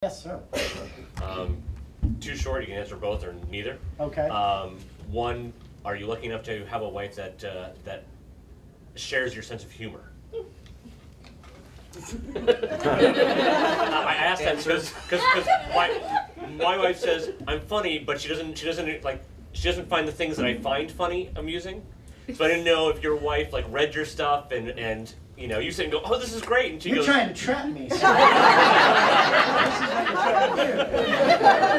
Yes, sir. Too short, you can answer both or neither. Okay. One, are you lucky enough to have a wife that shares your sense of humor? I asked that because my wife says I'm funny, but she doesn't find the things that I find funny amusing. So I didn't know if your wife read your stuff and you sit and go, oh, this is great, and she You're goes, trying to trap me. This is what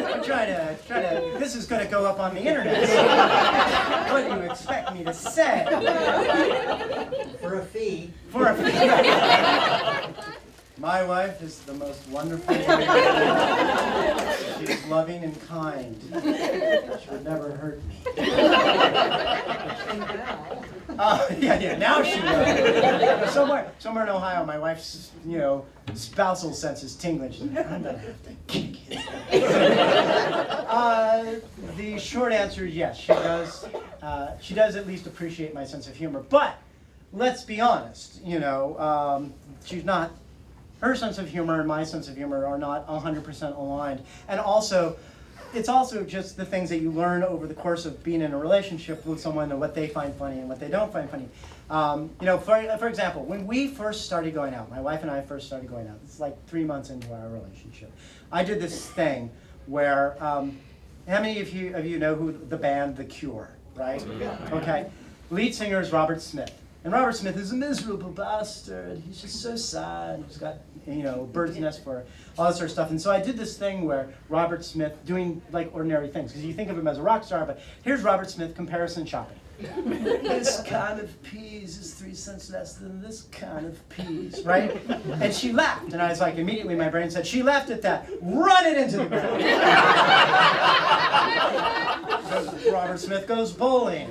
you're trying to do. This is going to go up on the internet. What do you expect me to say? For a fee. For a fee. My wife is the most wonderful woman. She's loving and kind. She would never hurt me. Yeah, now she will. Somewhere in Ohio, my wife's, spousal sense is tingling. She's like, I'm gonna have to kick his ass. The short answer is yes, she does. She does at least appreciate my sense of humor. But let's be honest, she's not. Her sense of humor and my sense of humor are not 100% aligned. And also, it's also just the things that you learn over the course of being in a relationship with someone and what they find funny and what they don't find funny. For example, when we first started going out, my wife and I first started going out, it's like 3 months into our relationship, I did this thing where, how many of you know who the band The Cure, right? Okay. Lead singer is Robert Smith. And Robert Smith is a miserable bastard. He's just so sad. He's got, bird's nest for all that sort of stuff. And so I did this thing where Robert Smith doing ordinary things, because you think of him as a rock star, but here's Robert Smith comparison shopping. This kind of peas is 3 cents less than this kind of peas, right? And she laughed, and I was like, immediately my brain said, she laughed at that. Run it into the ground. Robert Smith goes bowling.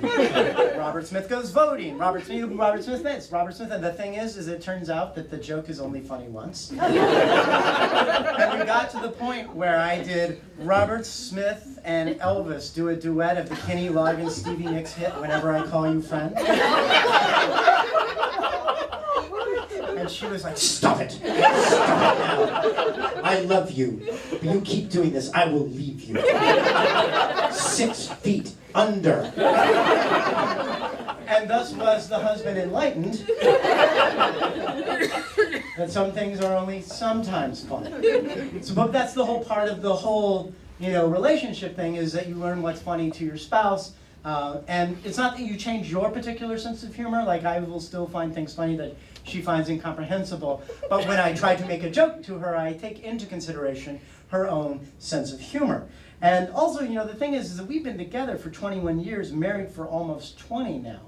Robert Smith goes voting. Robert Smith this. Robert Smith. And the thing is it turns out that the joke is only funny once. And we got to the point where I did Robert Smith and Elvis do a duet of the Kenny Loggins Stevie Nicks hit Whenever I Call You Friend. And she was like, stop it. Stop it now. I love you. But you keep doing this, I will leave you. 6 feet under. And thus was the husband enlightened that some things are only sometimes fun. So, but that's the whole part of the whole, relationship thing, is that you learn what's funny to your spouse. And it's not that you change your particular sense of humor. Like, I will still find things funny that she finds incomprehensible. But when I try to make a joke to her, I take into consideration her own sense of humor. And also, the thing is that we've been together for 21 years, married for almost 20 now.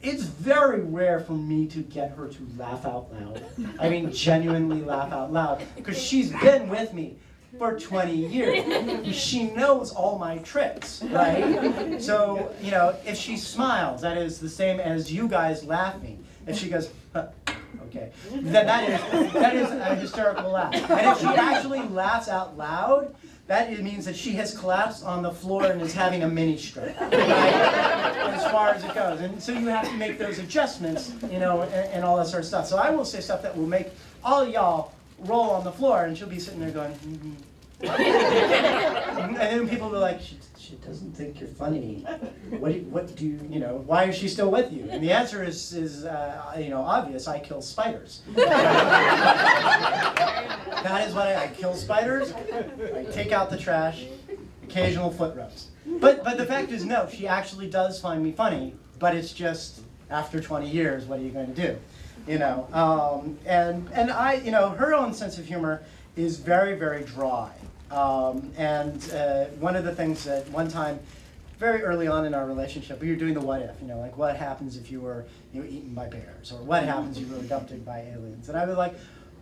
It's very rare for me to get her to laugh out loud. I mean, genuinely laugh out loud. Because she's been with me for 20 years. She knows all my tricks, right? So, if she smiles, that is the same as you guys laughing. If she goes, huh, okay, then that is a hysterical laugh. And if she actually laughs out loud, that means that she has collapsed on the floor and is having a mini stroke, right? As far as it goes. And so you have to make those adjustments, and all that sort of stuff. So I will say stuff that will make all y'all roll on the floor, and she'll be sitting there going, mm-hmm. And then people will be like, she doesn't think you're funny. What do you, why is she still with you? And the answer is obvious. I kill spiders. That is what I kill spiders. I take out the trash. Occasional foot rubs. But the fact is, no, she actually does find me funny. But it's just after 20 years, what are you going to do? And I, her own sense of humor is very, very dry. One of the things that one time, very early on in our relationship, we were doing the what if, like what happens if you were eaten by bears, or what happens if you were adopted by aliens. And I was like,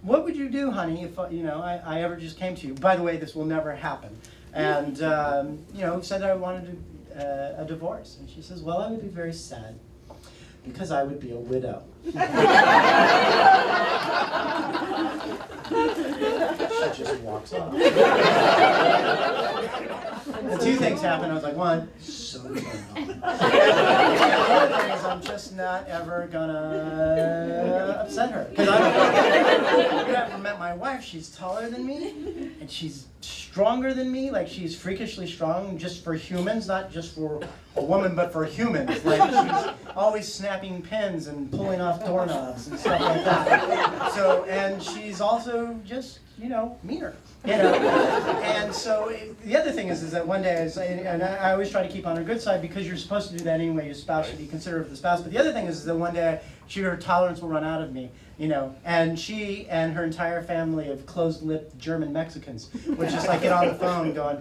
what would you do, honey, if I ever just came to you? By the way, this will never happen. And said I wanted a divorce. And she says, well, I would be very sad, because I would be a widow. She just walks off. And two things happen. I was like, one, so turned on. The other thing is I'm just not ever gonna upset her. Because I've never met my wife. She's taller than me, and she's stronger than me. Like, she's freakishly strong just for humans, not just for a woman, but for humans. Like, she's always snapping pins and pulling off doorknobs and stuff like that. So, and she's also just, meaner. And so the other thing is that one day, and I always try to keep on her good side because you're supposed to do that anyway. Your spouse should be considerate of the spouse. But the other thing is that one day her tolerance will run out of me, and she and her entire family of closed-lipped German Mexicans would just like get on the phone going,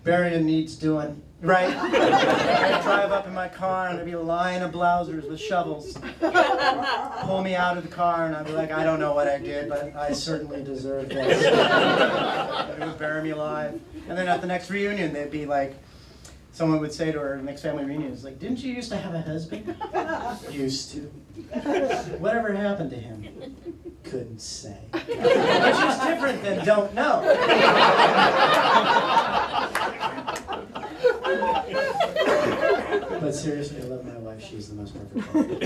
"Berrien needs doing." Right? I'd drive up in my car and there'd be a line of blousers with shovels. Pull me out of the car and I'd be like, I don't know what I did, but I certainly deserve this. It would bury me alive. And then at the next reunion, they'd be like, someone would say to her, next family reunion, it's like, didn't you used to have a husband? Used to. Whatever happened to him? Couldn't say. Which is different than don't know. But seriously, I love my wife. She's the most perfect woman.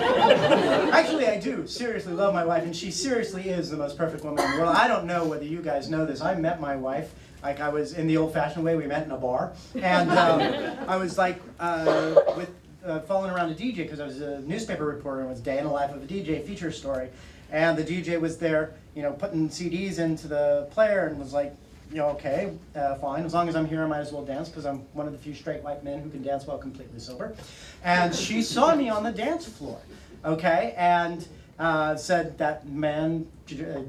Actually, I do seriously love my wife, and she seriously is the most perfect woman in the world. I don't know whether you guys know this. I met my wife, like I was in the old-fashioned way. We met in a bar, and I was like following around a DJ because I was a newspaper reporter. It was Day in the Life of a DJ feature story, and the DJ was there, putting CDs into the player, and was like, okay, fine. As long as I'm here, I might as well dance because I'm one of the few straight white men who can dance while completely sober. And she saw me on the dance floor, okay, and said that man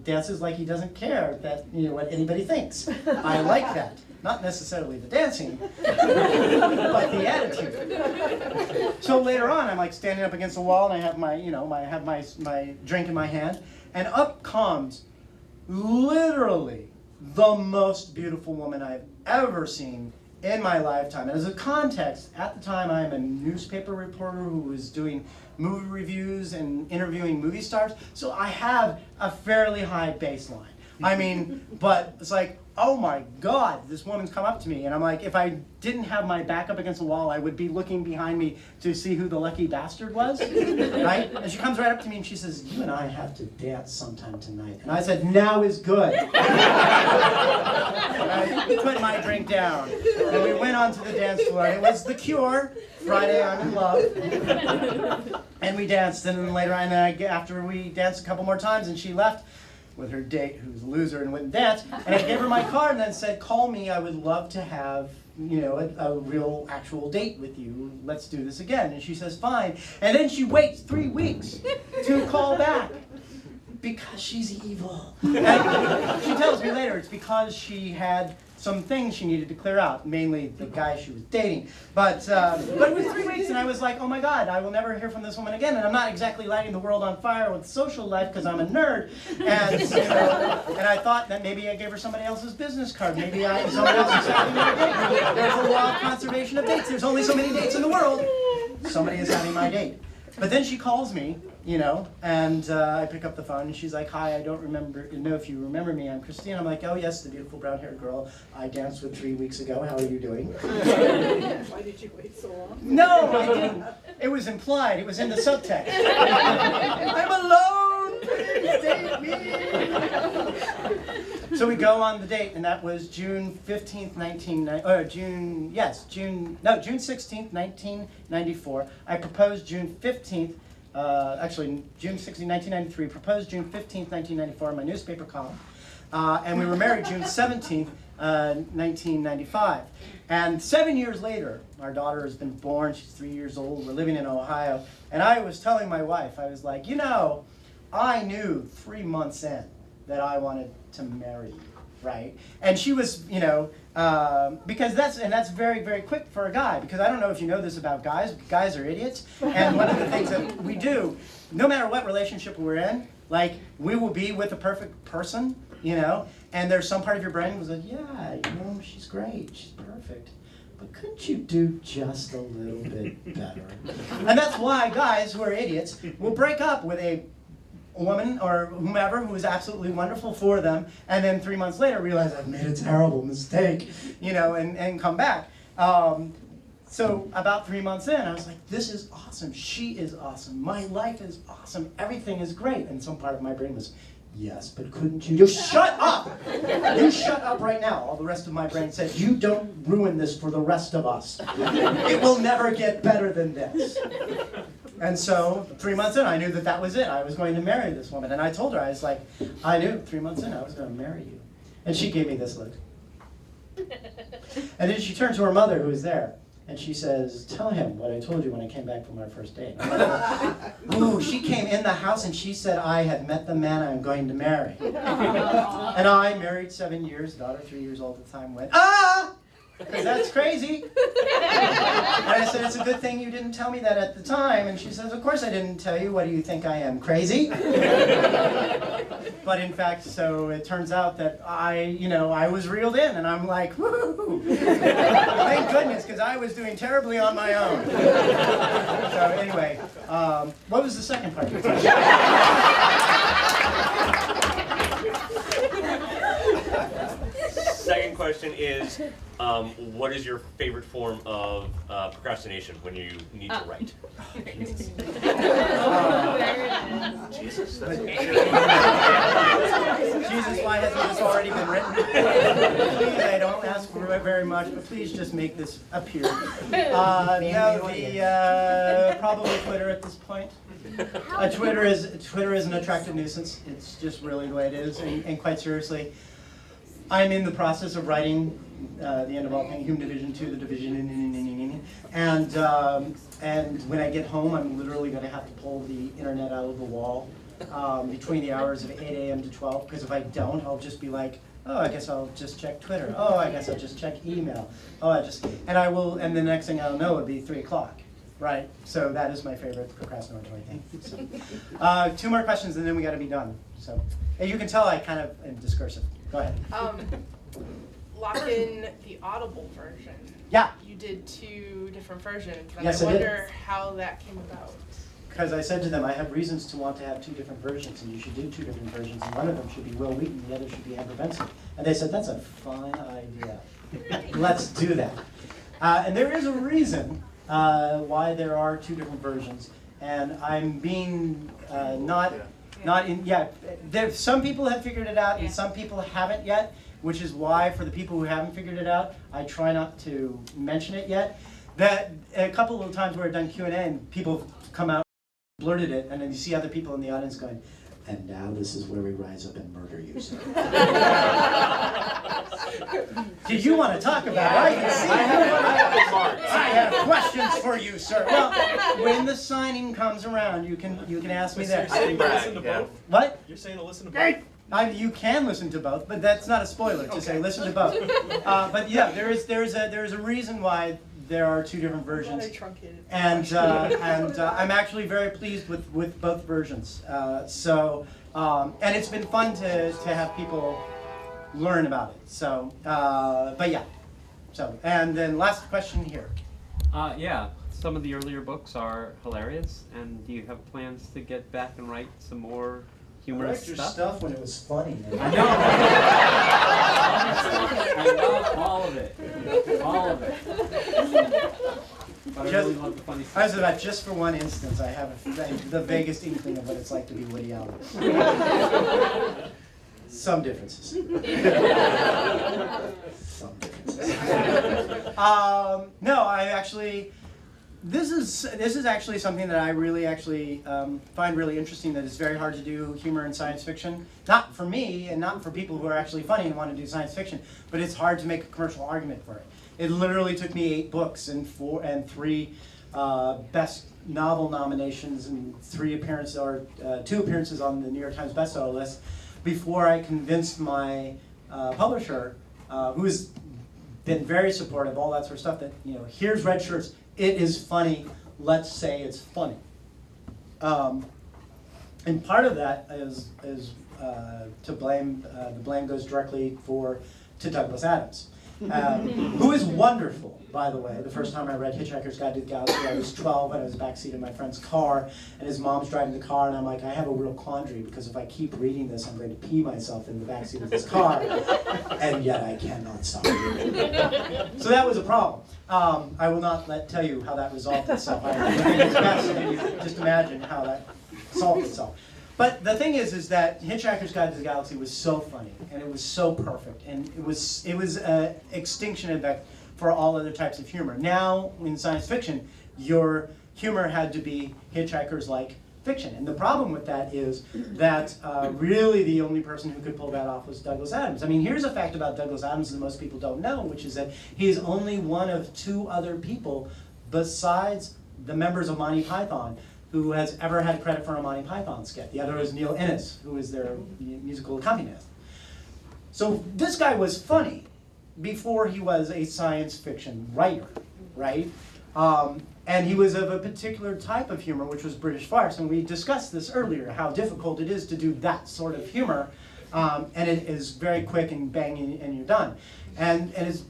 dances like he doesn't care that what anybody thinks. I like that. Not necessarily the dancing, but the attitude. So later on, I'm like standing up against the wall, and I have my drink in my hand, and up comes literally the most beautiful woman I've ever seen in my lifetime. And as a context, at the time I'm a newspaper reporter who was doing movie reviews and interviewing movie stars, so I have a fairly high baseline. I mean, but it's like, oh my God, this woman's come up to me, and I'm like, if I didn't have my back up against the wall, I would be looking behind me to see who the lucky bastard was, right? And she comes right up to me and she says, you and I have to dance sometime tonight. And I said, now is good. And I put my drink down, and we went onto the dance floor. It was The Cure, Friday I'm in Love. And we danced, and then later on, after we danced a couple more times, and she left with her date, who's a loser and wouldn't dance, and I gave her my card and then said, call me, I would love to have, a real actual date with you. Let's do this again. And she says, fine. And then she waits 3 weeks to call back because she's evil. And she tells me later it's because she had some things she needed to clear out, mainly the guy she was dating. But it was 3 weeks, and I was like, oh my God, I will never hear from this woman again. And I'm not exactly lighting the world on fire with social life because I'm a nerd. And and I thought that maybe I gave her somebody else's business card. Maybe someone else is having my date. There's a law of conservation of dates. There's only so many dates in the world. Somebody is having my date. But then she calls me, and I pick up the phone, and she's like, hi, I don't know if you remember me. I'm Christine. I'm like, oh, yes, the beautiful brown-haired girl I danced with 3 weeks ago. How are you doing? Why did you wait so long? No, I didn't. It was implied. It was in the subtext. I'm alone. Please date me. So we go on the date, and that was June 15th, June 16th, 1994. I proposed June 15th, June 16th, 1993, proposed June 15th, 1994 in my newspaper column. And we were married June 17th, 1995. And 7 years later, our daughter has been born. She's 3 years old. We're living in Ohio. And I was telling my wife, I was like, I knew 3 months in that I wanted to marry you, right? And she was, because that's very, very quick for a guy, because I don't know if you know this about guys. Guys are idiots. And one of the things that we do, no matter what relationship we're in, like, we will be with the perfect person, and there's some part of your brain that goes, yeah, she's great, she's perfect. But couldn't you do just a little bit better? And that's why guys who are idiots will break up with a woman or whomever who was absolutely wonderful for them, and then 3 months later realize I've made a terrible mistake, you know, and come back. So about 3 months in, I was like, this is awesome, she is awesome, my life is awesome, everything is great. And some part of my brain was, yes, but couldn't you just shut up? You shut up right now. All the rest of my brain said, you don't ruin this for the rest of us. It will never get better than this. And so 3 months in, I knew that that was it. I was going to marry this woman. And I told her, I was like, I knew 3 months in I was going to marry you. And she gave me this look. And then she turned to her mother, who was there. And she says, tell him what I told you when I came back from our first date. Ooh, she came in the house and she said I had met the man I'm going to marry. And I, married 7 years, daughter 3 years old at the time, went, ah! Because that's crazy. And I said, it's a good thing you didn't tell me that at the time. And she says, of course I didn't tell you. What do you think I am, crazy? But in fact, so it turns out that I was reeled in, and I'm like, woo! Thank goodness, because I was doing terribly on my own. So anyway, what was the second part of your question? Second question is, what is your favorite form of procrastination when you need to write? Jesus, that's Jesus, why hasn't this already been written? Please, I don't ask for very much, but please just make this appear. Probably Twitter at this point. Twitter is an attractive nuisance. It's just really the way it is, and quite seriously. I'm in the process of writing the end of all things, Human Division 2, the division, and when I get home, I'm literally going to have to pull the internet out of the wall between the hours of 8 a.m. to 12, because if I don't, I'll just be like, oh, I guess I'll just check Twitter. Oh, I guess I'll just check email. Oh, and the next thing I'll know, it'll be 3 o'clock. Right, so that is my favorite procrastinatory thing. So, 2 more questions and then we got to be done. So, and you can tell I kind of am discursive. Go ahead. Lock in the Audible version. Yeah. You did 2 different versions, and Yes, I I did. wonder how that came about. Because I said to them, I have reasons to want to have 2 different versions, and you should do 2 different versions, and one of them should be Will Wheaton, the other should be Amber Benson. And they said, that's a fine idea. Let's do that. And there is a reason why there are 2 different versions, and I'm being some people have figured it out and some people haven't yet, which is why for the people who haven't figured it out, I try not to mention it yet. That a couple of times where I've done Q&A and people come out, blurted it, and then you see other people in the audience going, and now this is where we rise up and murder you, sir. Do you want to talk about it? I can see I have questions for you, sir. Well, when the signing comes around, you can ask me there. You're saying to listen to both? What? You're saying to listen to both? You can listen to both, but that's not a spoiler to say listen to both. But yeah, there's a reason why there are 2 different versions, and I'm actually very pleased with both versions. And it's been fun to have people learn about it. So, but yeah. So, and then last question here. Yeah, some of the earlier books are hilarious, and do you have plans to get back and write some more humorous I liked your stuff? stuff when it was funny. I know. I love all of it. All of it. But I really love the funny stuff. I was about, just for one instance, I have the vaguest inkling of what it's like to be Woody Allen. Some differences. Some differences. No, I actually. This is actually something that I really find really interesting, that it's very hard to do humor in science fiction. Not for me, and not for people who are actually funny and want to do science fiction, but it's hard to make a commercial argument for it. It literally took me 8 books and 3 best novel nominations and 2 appearances on the New York Times bestseller list before I convinced my publisher, who has been very supportive, all that sort of stuff, that, here's Red Shirts. It is funny. Let's say it's funny. And part of that is to blame. The blame goes directly to Douglas Adams. who is wonderful, by the way. The first time I read Hitchhiker's Guide to the Galaxy, I was 12, and I was backseat in my friend's car, and his mom's driving the car, and I'm like, I have a real quandary, because if I keep reading this, I'm going to pee myself in the backseat of this car, and yet I cannot stop reading. So that was a problem. I will not tell you how that resolved itself. I think it's best that you just imagine how that solved itself. But the thing is that Hitchhiker's Guide to the Galaxy was so funny, and it was so perfect, and it was extinction event for all other types of humor. Now, in science fiction, your humor had to be Hitchhiker's-like fiction, and the problem with that is that really the only person who could pull that off was Douglas Adams. I mean, here's a fact about Douglas Adams that most people don't know, which is that he is only one of 2 other people besides the members of Monty Python who has ever had credit for a Monty Python skit. The other is Neil Innes, who is their musical accompanist. So this guy was funny before he was a science fiction writer, right? And he was of a particular type of humor, which was British farce. And we discussed this earlier, how difficult it is to do that sort of humor. And it is very quick and bang, and you're done. And it's,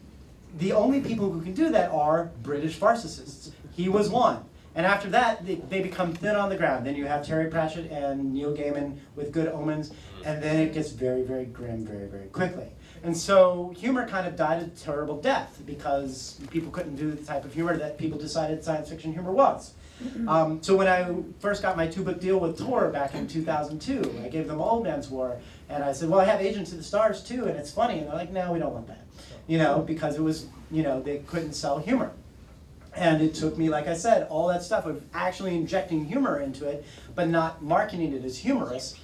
the only people who can do that are British farcists. He was one. And after that, they become thin on the ground. Then you have Terry Pratchett and Neil Gaiman with Good Omens, and then it gets very, very grim very, very quickly. And so humor kind of died a terrible death because people couldn't do the type of humor that people decided science fiction humor was. So when I first got my 2-book deal with Tor back in 2002, I gave them Old Man's War, and I said, well, I have Agents of the Stars too, and it's funny. And they're like, no, we don't want that. You know, because it was, you know, they couldn't sell humor. And it took me, like I said, all that stuff of actually injecting humor into it, but not marketing it as humorous,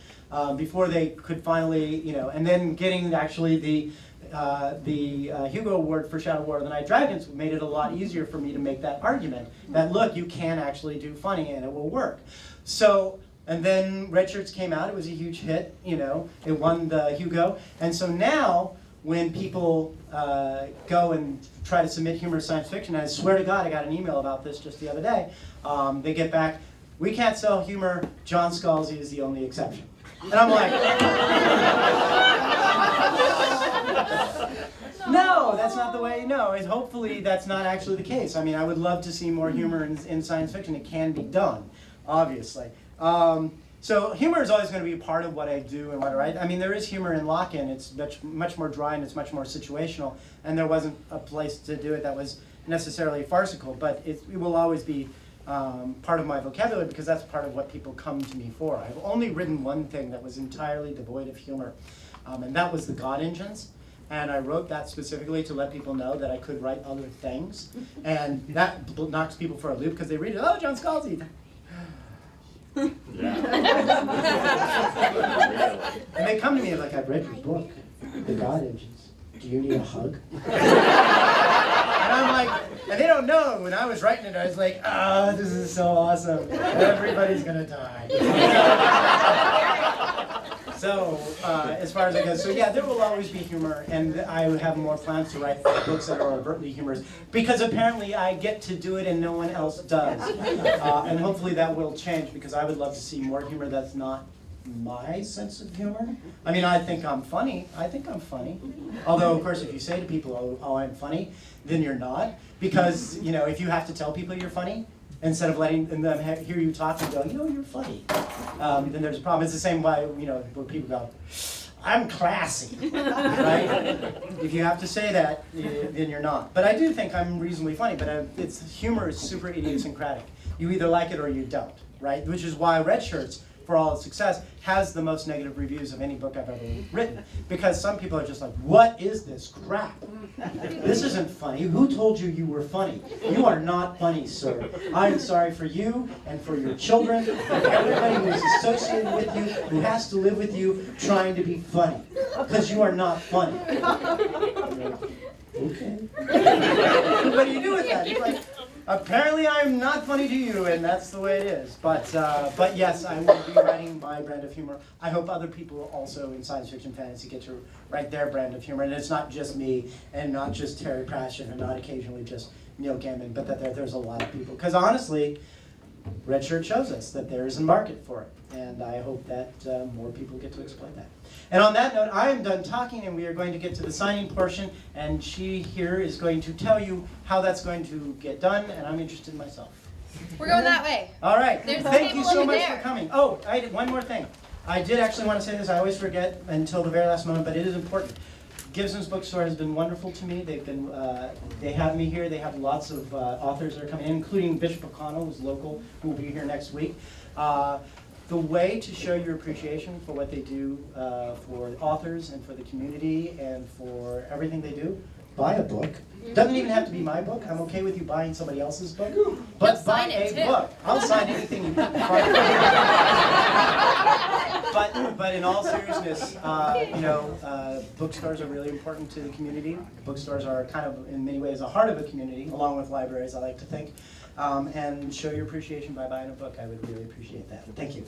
before they could finally, you know, and then getting actually the Hugo Award for Shadow War of the Night Dragons made it a lot easier for me to make that argument, that look, you can actually do funny and it will work. So, and then Red Shirts came out, it was a huge hit, you know, it won the Hugo, and so now, when people go and try to submit humorous science fiction, and I swear to God I got an email about this just the other day, they get back, we can't sell humor, John Scalzi is the only exception. And I'm like, no, that's not the way, no, and hopefully that's not actually the case. I mean, I would love to see more humor in science fiction. It can be done, obviously. So humor is always going to be a part of what I do and what I write. I mean, there is humor in Lock-In. It's much more dry and it's much more situational. And there wasn't a place to do it that was necessarily farcical. But it will always be part of my vocabulary because that's part of what people come to me for. I've only written one thing that was entirely devoid of humor, and that was the God Engines. And I wrote that specifically to let people know that I could write other things. And that knocks people for a loop because they read it, oh, John Scalzi. And they come to me like, I've read your book, The God Engines. Do you need a hug? And I'm like, and they don't know, when I was writing it, I was like, oh, this is so awesome. Everybody's gonna die. So, as far as I go, so yeah, there will always be humor, and I have more plans to write books that are overtly humorous, because apparently I get to do it and no one else does. And hopefully that will change, because I would love to see more humor that's not my sense of humor. I mean, I think I'm funny. Although, of course, if you say to people, oh, I'm funny, then you're not. Because, you know, if you have to tell people you're funny, instead of letting them hear you talk and go, you know, you're funny, then there's a problem. It's the same way, you know, where people go, I'm classy, right? If you have to say that, then you're not. But I do think I'm reasonably funny, but humor is super idiosyncratic. You either like it or you don't, right? Which is why Red Shirts, for all its success, has the most negative reviews of any book I've ever written. Because some people are just like, what is this crap? This isn't funny. Who told you you were funny? You are not funny, sir. I am sorry for you and for your children and everybody who is associated with you, who has to live with you, trying to be funny. Because you are not funny. Okay. What do you do with that? You're like, apparently I'm not funny to you, and that's the way it is. But yes, I will be writing my brand of humor. I hope other people also in science fiction fantasy get to write their brand of humor. And it's not just me, and not just Terry Pratchett, and not occasionally just Neil Gaiman, but that there's a lot of people. Because honestly, Red Shirt shows us that there is a market for it, and I hope that more people get to exploit that. And on that note, I am done talking, and we are going to get to the signing portion, and she here is going to tell you how that's going to get done, and I'm interested myself. We're going that way. All right, There's a thank you table so over much there. for coming. Oh, I did one more thing. I did actually want to say this, I always forget until the very last moment, but it is important. Gibson's Bookstore has been wonderful to me. They've been, they have me here. They have lots of authors that are coming in, including Bishop O'Connell, who's local, who will be here next week. The way to show your appreciation for what they do for authors and for the community and for everything they do, buy a book. Doesn't even have to be my book. I'm okay with you buying somebody else's book. But He'll buy sign it, a too. book. I'll sign anything you But in all seriousness, you know, bookstores are really important to the community. Bookstores are kind of, in many ways, the heart of a community, along with libraries, I like to think. And show your appreciation by buying a book. I would really appreciate that. Thank you.